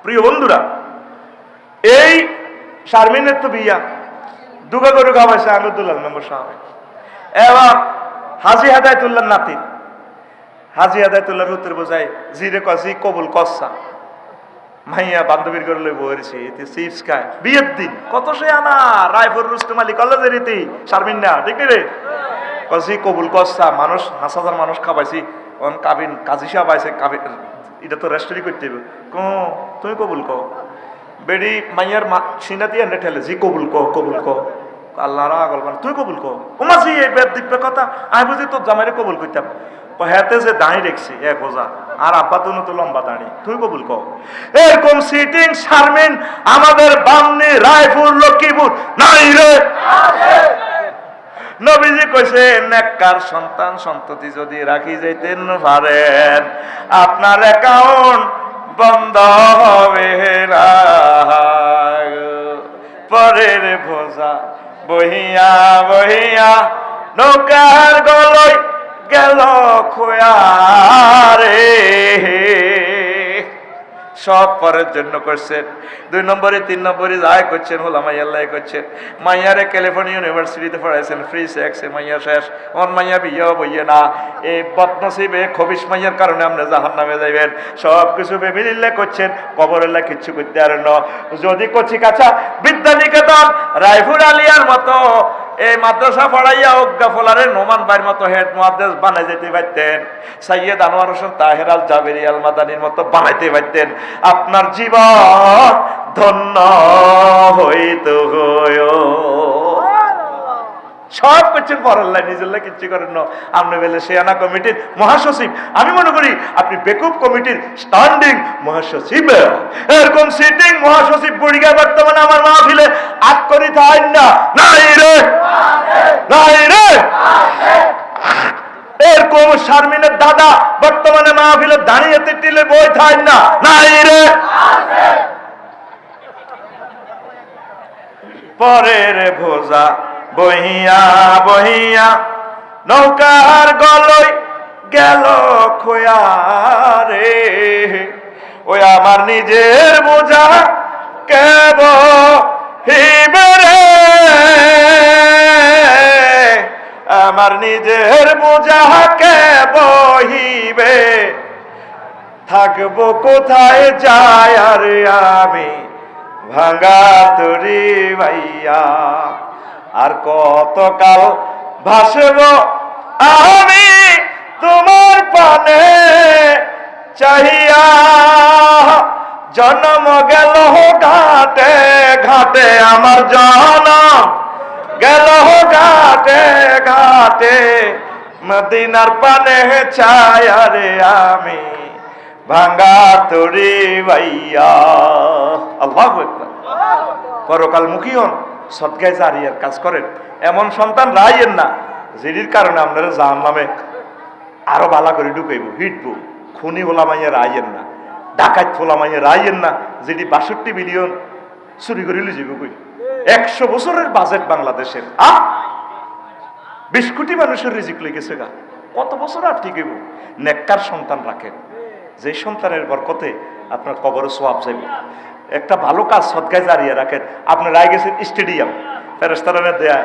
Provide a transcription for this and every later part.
প্রিয় বন্ধুরা, এই শারমিনের তো বিয়া দুগা গরু খাওয়াইছে আহমদুল্লাহ মেম্বার সাহেব। এবার হাজি হাদায়তুল্লাহ নাতিন, হাজি হাদায়তুল্লাহর উত্তর বোঝায় জিরে কসি কবুল কসা মাইয়া বান্ধবীর করে লই বইছি এতে চিপস খায় বিয়ের দিন কত সে আনা রায়পুর রুস্তম আলী কলেজের ইতি শারমিন না ঠিক রে কসি কবুল কসা মানুষ 5,000 মানুষ খাবাইছি অন কাবিন কাজী সাহেব আইছে কাবিন এটা তো রেস্টুরি করতে হবে তুমি কবুল কো বেডি মাইয়ার সিনা দিয়ে এনে ঠেলে জি কবুল কো আল্লাহ রাগল তুই কবুল কো ওমা জি এই বেদ দিব্য কথা আমি বুঝি তোর জামাইরে কবুল করতাম হেতে যে দাঁড়ি রেখছি 1000 আর আব্বা তো লম্বা দাঁড়ি তুই কবুল কো এরকম সিটিং শারমিন আমাদের বামনি রায়পুর লক্ষ্মীপুর নাই রে নবীজি কইছে নেককার সন্তান সন্ততি যদি রাখি যাইতেন পারেন আপনার অ্যাকাউন্ট বন্ধ হবে না পরের বোঝা বহিয়া বহিয়া নৌকার গলয় গেল খোয়া রে সব পরের জন্য করছেন 2 নম্বরে 3 নম্বরে যাই করছেন হোলামাই আল্লাহ করছেন মাইয়ারে ক্যালিফোর্নিয়া ইউনিভার্সিটিতে পড়াইছেন ফ্রি সেক্সে মাইয়া শেষ অন মাইয়া বিয়েও বইয়ে না এই বদনসিবে খবিস মাইয়ার কারণে আপনি জাহান্নামে যাইবেন সব কিছু ভেবে নিলে করছেন কবরেল্লা কিচ্ছু করতে আর ন যদি কচি কাছা বিদ্যানিকেতন রায়পুর আলিয়ার মতো এই মাদ্রাসা পড়াইয়া অজ্ঞা ফলারে নোমান ভাইয়ের মতো হেড মুহাদ্দিস বানাই যেতে পারতেন সৈয়দ আনোয়ার হোসেন তাহের আল জাবেরি আল মাদানির মতো বানাইতে পারতেন আপনার জীবন ধন্য হইত সব করছেন পরাল্লাহ নিজের কিচ্ছু করেন না আপনি বলে সেয়ানা কমিটির মহাসচিব আমি মনে করি আপনি বেকুব কমিটির স্ট্যান্ডিং মহাসচিব এরকম সিটিং মহাসচিব বুড়িগা বর্তমানে আমার মাহফিলে আট করি থাই না নাই রে এরকম শারমিনের দাদা বর্তমানে মাহফিলে দাঁড়িয়ে টিলে বই থাই না নাই রে পরের ভোজা বহিয়া বহিয়া নৌকার গলই গেল খোয়া রে ওই আমার নিজের বোঝা কেব হিবে রে আমার নিজের বোঝা কে বহিবে থাকবো কোথায় যায় আর আমি ভাঙা তরি ভাইয়া আর কতকাল ভাসব আমি তোমার পানে চাহিয়া জন্ম গেল ঘাটে ঘাটে আমার জন্ম গেল ঘাটে ঘাটে মদিনার পানে ছায়া রে আমি ভাঙ্গা তরি ভাইয়া আল্লাহু আকবার পরকাল মুখী হন সদকায়ে জারিয়ার কাজ করেন এমন সন্তান রাইয়েন না যেটির কারণে আপনারা জাহান্নামে আরো বালা করে ঢুকাইব হিটবো খুনি হোলা মাইয়া রাইয়েন না ডাকাত হোলা মাইয়া রাইয়েন না যেটি 62 বিলিয়ন চুরি করে লিজিব কই 100 বছরের বাজেট বাংলাদেশের 20 কোটি মানুষের রিজিক লেগেছে গা কত বছর আর ঠিক হইব নেককার সন্তান রাখেন যে সন্তানের বরকতে আপনার কবরে সোয়াব যাবে একটা ভালো কাজ সদকায়ে জারিয়া রাখেন আপনি রায় গেছেন স্টেডিয়াম ফেরেশতারা দেয়া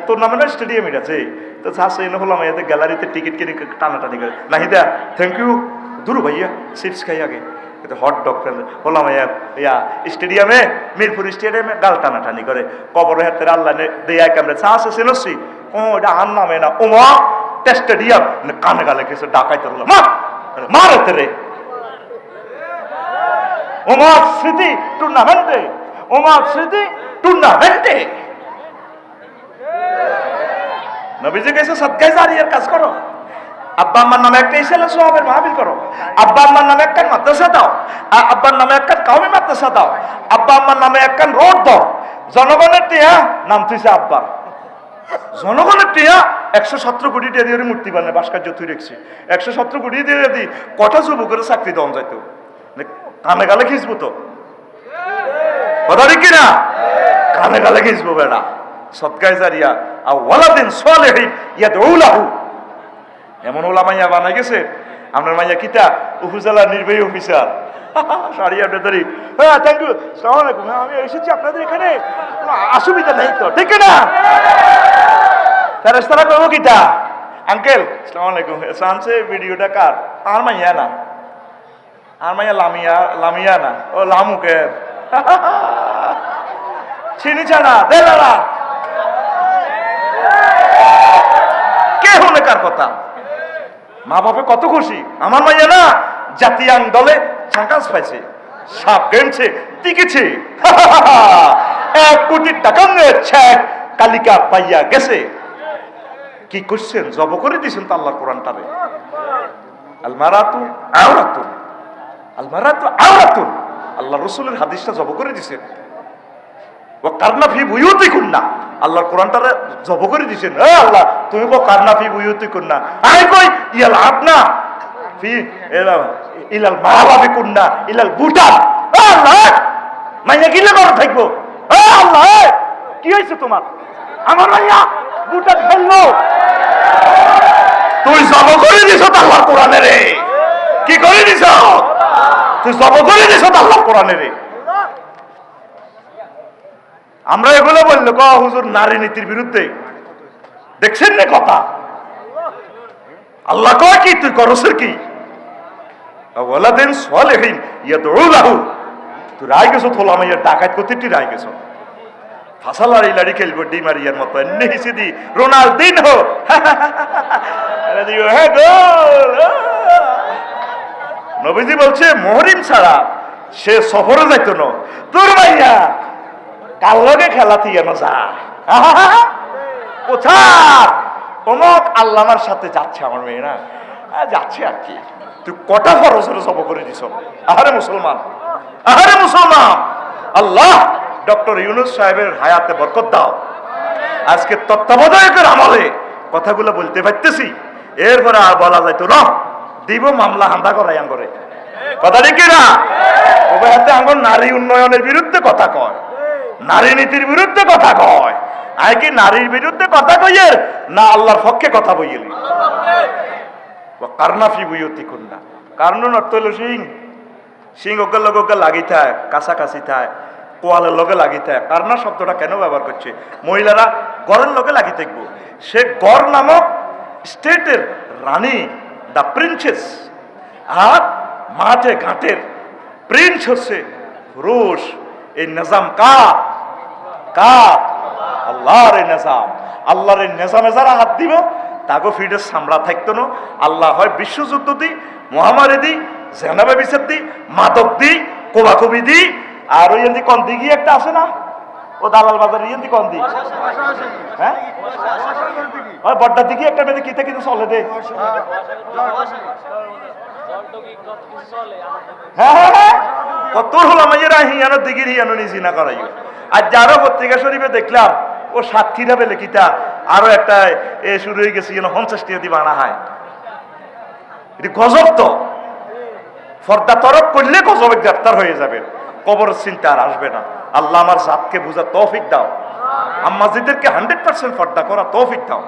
তোর নামে না স্টেডিয়াম এটা আছে তো চাষে এনে হলাম এদের গ্যালারিতে টিকিট কিনে টানাটানি করে নাহি দেয়া থ্যাংক ইউ দূর ভাইয়া চিপস খাই আগে হট ডগ হলাম ইয়া স্টেডিয়ামে মিরপুর স্টেডিয়ামে গাল টানাটানি করে কবর হাতের আল্লাহ দেয়া ক্যামেরা চাষে চেনছি ও এটা আর নামে না ওমা স্টেডিয়াম কানে গালে কিছু ডাকাইতে হলো মারতে রে ওমর স্মৃতি টুর্নামেন্টে নবীজি কইছে সদকায়ে জারিয়ার কাজ করো আব্বা আম্মার নামে একটা ইসলামের সওয়াবের মাহফিল করো আব্বা আম্মার নামে একটা মাদ্রাসা দাও আব্বার নামে একটা কওমি মাদ্রাসা দাও আব্বা আম্মার নামে একটা রোড দাও জনগণের টিয়া নাম তুইছে আব্বা জনগণের টিয়া 117 কোটি টাকা দিয়ে মূর্তি বানায় ভাস্কর্য তুই রেখছি 117 কোটি দিয়ে দি কটা যুবকের চাকরি দেওয়া যাইতো কানে গালে খিঁচবো তো কথা ঠিক কিনা কানে গালে খিঁচবো বেড়া সদকায়ে জারিয়া আর ওয়ালাদিন সালেহিন ইয়াদউ লাহু এমন ওলা মাইয়া বানাই গেছে আপনার মাইয়া কিতা উপজেলা নির্বাহী অফিসার শাড়ি আপনি ধরি, হ্যাঁ থ্যাংক ইউ, সালাম আলাইকুম, আমি এসেছি আপনাদের এখানে, কোনো অসুবিধা নেই তো, ঠিক না? ফেরেশতারা কইবো কিটা, আঙ্কেল সালাম আলাইকুম, সানসে ভিডিওটা কার? আর মাইয়া না, আর মাইয়া লামিয়া না, ও লামুকে চিনিছে না দেলারা, কে হলে কার কথা? মা বাপে কত খুশি, আমার মাইয়া না জাতিয়াং দলে চান্স পাইছে, সাপ গেমছে টিকেছে, 1 কোটি টাকা চেক কালিকা পাইয়া গেছে। কি করছেন? জব করে দিয়েছেন তো আল্লাহর কোরআনটারে। আলমারাতু আওরাতুন, আলমারাতু আওরাতুন, আল্লাহ রসুলের হাদিসটা জব করে দিয়েছেন। ও কারনা ফি বুয়ুতিকুন্না, আল্লাহর কোরআনটারে জব করে দিয়েছেন। এ আল্লাহ তুমি কো কারনা ফি বুয়ুতিকুন্না, আই কই ইয়াল আপনা ফি ইলাল মাহাবাবি কুন্না ইলাল বুটান। আল্লাহ মাইয়া গিলে করে থাকবো। আল্লাহ কি হয়েছে তোমার? আমার মাইয়া বুটান ফেললো, তুই জব করে দিছ আল্লাহর কোরআনে রে। কি করে দিছ? তুই জব করে দিছ আল্লাহর কোরআনে রে। আমরা এগুলো বললো ক হুজুর নারী নীতির বিরুদ্ধে, দেখছেন না কথা? আল্লাহ কয় কি তুই করছেন কি? ওয়ালাদিন সালিহিন ইয়াদউ লাহু, তুই রাই গেছো থোলা মাইয়া ডাকাত করতে, তুই রাই গেছো ফাসালারি লাড়ি খেলবো ডিমারিয়ার মতো, এমনি হিসেদি রোনালদিনহো আরে দিও হ্যাঁ গোল। নবীজি বলছে মুহরিম ছাড়া সে সফরে যাইতো না। তোর মাইয়া কার লগে খেলা থিয়ানো যায়, কোথায় অমক আল্লামার সাথে যাচ্ছে আমার মেয়ে না, যাচ্ছে আর কি। তুই কটা ফরজ হলে জব করে দিছ? আহারে মুসলমান, আহারে মুসলমান, আল্লাহ ডক্টর ইউনূস সাহেবের হায়াতে বরকত দাও। আজকে তত্ত্বাবধায়কের আমলে কথাগুলো বলতে পারতেছি, এরপরে আর বলা যাইতো না দিব মামলা হামলা করাই আঙ্গরে, কথা ঠিক না? ওবে হাতে আঙ্গর নারী উন্নয়নের বিরুদ্ধে কথা কয়, নারী নীতির বিরুদ্ধে কথা কয়, আয় কি নারীর বিরুদ্ধে কথা কইয়ের না আল্লাহর পক্ষে কথা বইয়েলি? কারনাফি বুয়তি কুন্না, কারণ অর্থ হইল সিং, সিং ওকে লগে ওকে লাগি থায়, কাছাকাছি থায়, কোয়ালের লগে লাগি থায়। কারনা শব্দটা কেন ব্যবহার করছে? মহিলারা গড়ের লগে লাগি থাকবো। সে গড় নামক স্টেটের রানী, দা প্রিন্সেস, আর মাঠে ঘাটের প্রিন্স হচ্ছে পুরুষ। এই নিজাম কার? কার? আল্লাহর এই নিজাম। আল্লাহর এই নিজামে যারা হাত দিব তাকে ফিডের সামরা থাকতো না। আল্লাহ হয় বিশ্বযুদ্ধ দি, মহামারী দি, জেনাবে বিচার দি, মাদক দি, কোবাকুবি দি, আর ওই এমনি কন দিঘি একটা আছে না, ও দালাল বাজার ইয়েন্দি কন দি, হ্যাঁ ওই বড্ডা দিঘি একটা মেয়েদের কিতে কিতে চলে দে, হ্যাঁ হ্যাঁ হ্যাঁ, কত হলাম এরা হিয়ানো দিঘির হিয়ানো নিজে না করাইও। আর যারো পত্রিকা শরীফে দেখলাম ও সাতক্ষীরা বেলে কিতা আরো একটা এ শুরু হয়ে গেছে, 50 টাকা দিয়ে বানা হয়। এটি গজব তো, ফর্দা তরক করলে গজবে গ্রেফতার হয়ে যাবে, কবর চিন্তা আর আসবে না। আল্লাহ আমার জাতকে বুঝা তৌফিক দাও, আম্মাজিদেরকে 100% ফর্দা করা তৌফিক দাও।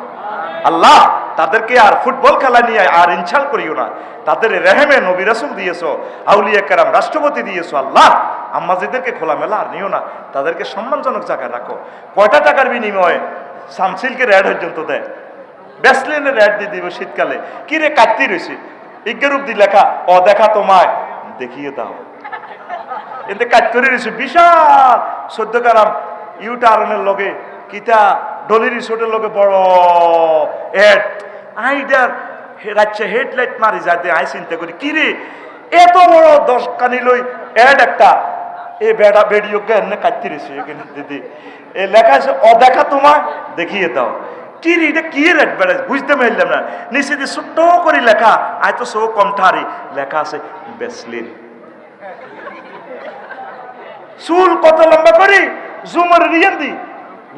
আল্লাহ তাদেরকে আর ফুটবল খেলা নিয়ে আর ইনশাল করিও না, তাদের রেহেমে নবী রাসূল দিয়েছো, আউলিয়া কেরাম রাষ্ট্রপতি দিয়েছো। আল্লাহ আম্মাজিদেরকে খোলামেলা আর নিও না, তাদেরকে সম্মানজনক জায়গায় রাখো। কয়টা টাকার বিনিময়ে সানসিল্কের রেড পর্যন্ত দেয়, ব্যাসলিনের রেড দিয়ে দিব শীতকালে। কি রে কাটতি রয়েছে ইজ্ঞারূপ দি লেখা, অ দেখা তোমায় দেখিয়ে দাও, এতে কাজ করে রয়েছে বিশাল 14 গ্রাম ইউটারনের লগে কিতা ডলি রিসোর্টের লগে বড় এড আইডার রাজ্যে হেডলাইট মারি যাতে আই চিন্তা করি কি রে এত বড় 10 কানি লই এড একটা এ বেড়া বেড়িও কে এনে কাটতে রয়েছে এখানে দিদি এ লেখা আছে অ দেখা তোমায় দেখিয়ে দাও। কি রে এটা কি রেড বেড়া বুঝতে পারলাম না, নিচে দিয়ে ছোট্ট করে লেখা আয় তো সো কমঠারি লেখা আছে বেসলিন। চুল কত লম্বা করি জুমার রিয়ান দি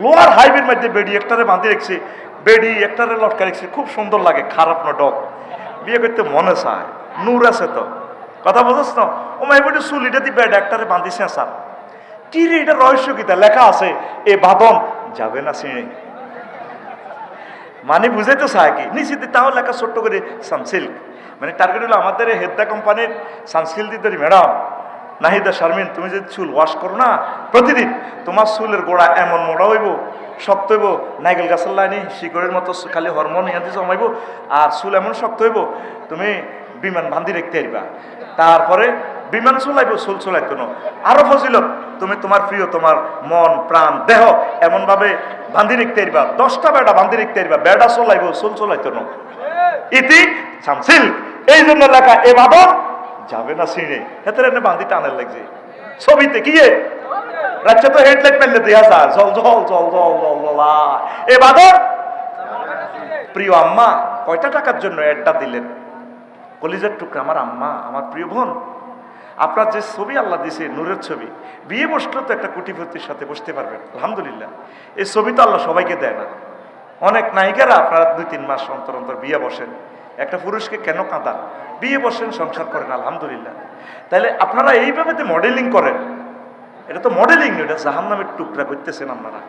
লোয়ার হাইওয়ের মধ্যে বেডি একটারে বাঁধে রেখেছে, বেডি একটারে লটকা রেখেছে, খুব সুন্দর লাগে, খারাপ না ডক, বিয়ে করতে মনে চায়, নূর আছে তো, কথা বুঝছ না? ও মাই বেটি চুল এটা দি বেড একটারে বাঁধিছে স্যার, কি রে এটা রহস্য কিতা লেখা আছে এ বাঁধন যাবে না সিঁড়ি, মানে বুঝাইতে চায় কি নিচে তাও লেখা ছোট্ট করে সানসিল্ক, মানে টার্গেট হলো আমাদের হেদ্দা কোম্পানির সানস্কিল দিদি ম্যাডাম নাহিদা শারমিন, তুমি যদি চুল ওয়াশ করো না প্রতিদিন, তোমার চুলের গোড়া এমন মোটা হইব, শক্ত হইব, নাইকেল গাছের লাইনে শিকড়ের মতো খালি হরমোন ইয়াদি জমাইব, আর চুল এমন শক্ত হইব তুমি বিমান বান্ধি রাখতে পারবা। তারপরে বিমান চলাইব, চুল চলাইতো না। আরো ফজিলত, তুমি তোমার প্রিয় তোমার মন প্রাণ দেহ এমন ভাবে বান্ধি রাখতে পারবা, 10টা বেড়া বান্ধি রাখতে পারবা, বেড়া চলাইব, চুল চলাইতো না। ইতি সামসিল, এই জন্য লেখা এবাদত যাবে না সিঁড়ে, হেতের এনে বান্ধি টানের লাগছে। ছবিতে কি রাজ্য তো হেডলাইট মেললে দেখা যায় জল জল জল জল জল জলা। এবাদত প্রিয় আম্মা কয়টা টাকার জন্য অ্যাডটা দিলেন? কলিজার টুকরা আমার আম্মা, আমার প্রিয় বোন, আপনার যে ছবি আল্লাহ দিছে নূরের ছবি, বিয়ে বসলেও তো একটা কোটিপতির সাথে বসতে পারবেন আলহামদুলিল্লাহ। এই ছবি তো আল্লাহ সবাইকে দেয় না। অনেক নায়িকারা আপনারা 2-3 মাস অন্তর অন্তর বিয়ে বসেন, একটা পুরুষকে কেন কাঁদান? বিয়ে বসেন, সংসার করেন আলহামদুলিল্লাহ। তাহলে আপনারা এইভাবে যে মডেলিং করেন, এটা তো মডেলিং, এটা জাহান্নামের টুকরা করতেছেন আপনারা।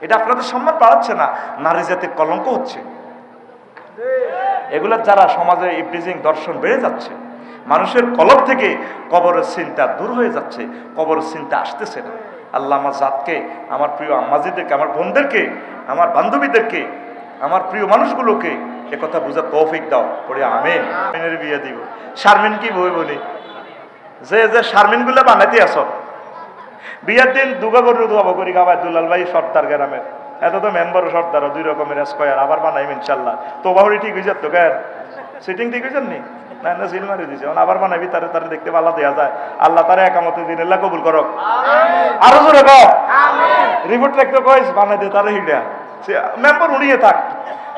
এটা আপনাদের সম্মান বাড়াচ্ছে না, নারী জাতির কলঙ্ক হচ্ছে। এগুলা যারা সমাজে ইবলিজিং দর্শন বেড়ে যাচ্ছে, মানুষের কলব থেকে কবরের চিন্তা দূর হয়ে যাচ্ছে, কবরের চিন্তা আসতেছে না। আল্লাহ আমার জাতকে, আমার প্রিয় আম্মাজিদেরকে, আমার বোনদেরকে, আমার বান্ধবীদেরকে, আমার প্রিয় মানুষগুলোকে একথা বুঝার তৌফিক দাও। পড়ে আমিন। আমিনের বিয়ে দিব। শারমিন কি বই বলি, যে যে শারমিন গুলা বানাইতে আস, বিয়ের দিন দুগা গরু দুয়াবো করি খাবাই দুলাল ভাই সর্দার গ্রামের, এত তো মেম্বার সর্দার 2 রকমের স্কয়ার, আবার বানাইম ইনশাল্লাহ। তো বাহুরি ঠিক হয়ে যাত, কেন সিটিং ঠিক হয়েছেন নি? না না, সিল মারি দিছে, আবার বানাবি, তারে তারে দেখতে ভালো দেওয়া যায়। আল্লাহ তারে একামতে দিন আল্লাহ কবুল করক। আরো জোরে কও রিপোর্ট রাখতে কইস বানাই দে তারে হিডা মেম্বার উড়িয়ে থাক।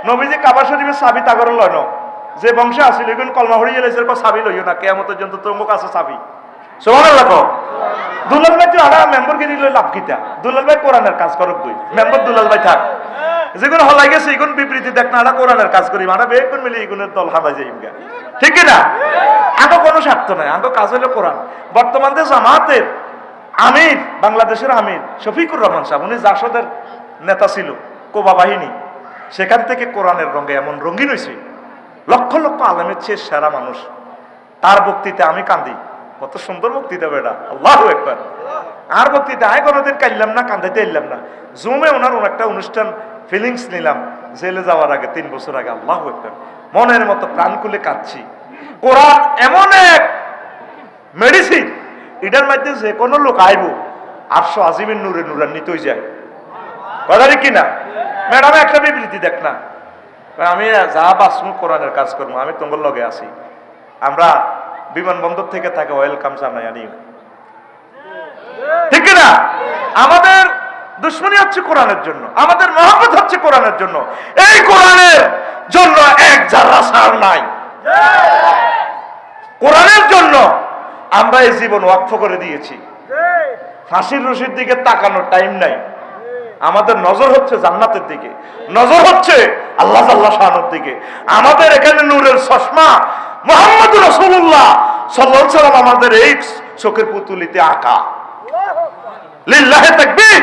নবীজি কাবা শরীফের চাবি তাগর লয়, যে বংশে আসিল এখন কলমা হরিয়ে লাইছে, চাবি লইও না, কেয়ামতের জন্য তোর কাছে চাবি। সুবহানাল্লাহ কও। দুলাল ভাই তো আড়া মেম্বার কে দিলে লাভ কিতা? দুলাল ভাই কোরআনের কাজ করক কই, মেম্বার দুলাল ভাই থাক। যেগুলো হলাই গেছে এগুন বিবৃতি দেখ না, আড়া কোরআনের কাজ করি, আড়া বেগুন মিলে এগুনের দল হাবাই যাই গা, ঠিক কিনা? আগে কোনো স্বার্থ নাই, আগে কাজ হলো কোরআন। বর্তমান যে জামাতের আমির, বাংলাদেশের আমির শফিকুর রহমান সাহেব, উনি জাসদের নেতা ছিল, কোবা বাহিনী, সেখান থেকে কোরআনের রঙে এমন রঙিন হয়েছে, লক্ষ লক্ষ আলেমের চেয়ে সেরা মানুষ। তার বক্তৃতা আমি কান্দি, কত সুন্দর বক্তৃতা বেটা, আল্লাহু আকবার। আর বক্তৃতা আয় কোনোদিন কাঁদলাম না, কান্দাইতে এলাম না। জুমে ওনার একটা অনুষ্ঠান ফিলিংস নিলাম জেলে যাওয়ার আগে 3 বছর আগে, আল্লাহু আকবার। মনের মতো প্রাণ খুলে কাঁদছি। কোরআন এমন এক মেডিসিন, এটার মধ্যে যে কোনো লোক আইব 800 আজিমের নূরে নূরান্বিত হয়ে যায়, কথা ঠিক কিনা? ম্যাডাম একটা বিবৃতি দেখ না, আমি যা বাসমু কোরআনের কাজ করবো, আমি তোমার লগে আছি। আমরা বিমানবন্দর থেকে তাকে ওয়েলকাম জানাই আনি, ঠিক কিনা? আমাদের দুশ্মনী হচ্ছে কোরআনের জন্য, আমাদের মহব্বত হচ্ছে কোরআনের জন্য। এই কোরআনের জন্য এক জাররা সার নাই। কোরআনের জন্য আমরা এই জীবন ওয়াকফ করে দিয়েছি। ফাঁসির রশির দিকে তাকানোর টাইম নাই। আমাদের নজর হচ্ছে জান্নাতের দিকে, নজর হচ্ছে আল্লাহ আল্লাহ শাহানুর দিকে। আমাদের এখানে নূরের চশমা মুহাম্মদ রাসূলুল্লাহ সাল্লাল্লাহু আলাইহি ওয়াসাল্লাম আমাদের এই চোখের পুতুলিতে আঁকা। লিল্লাহি তাকবীর।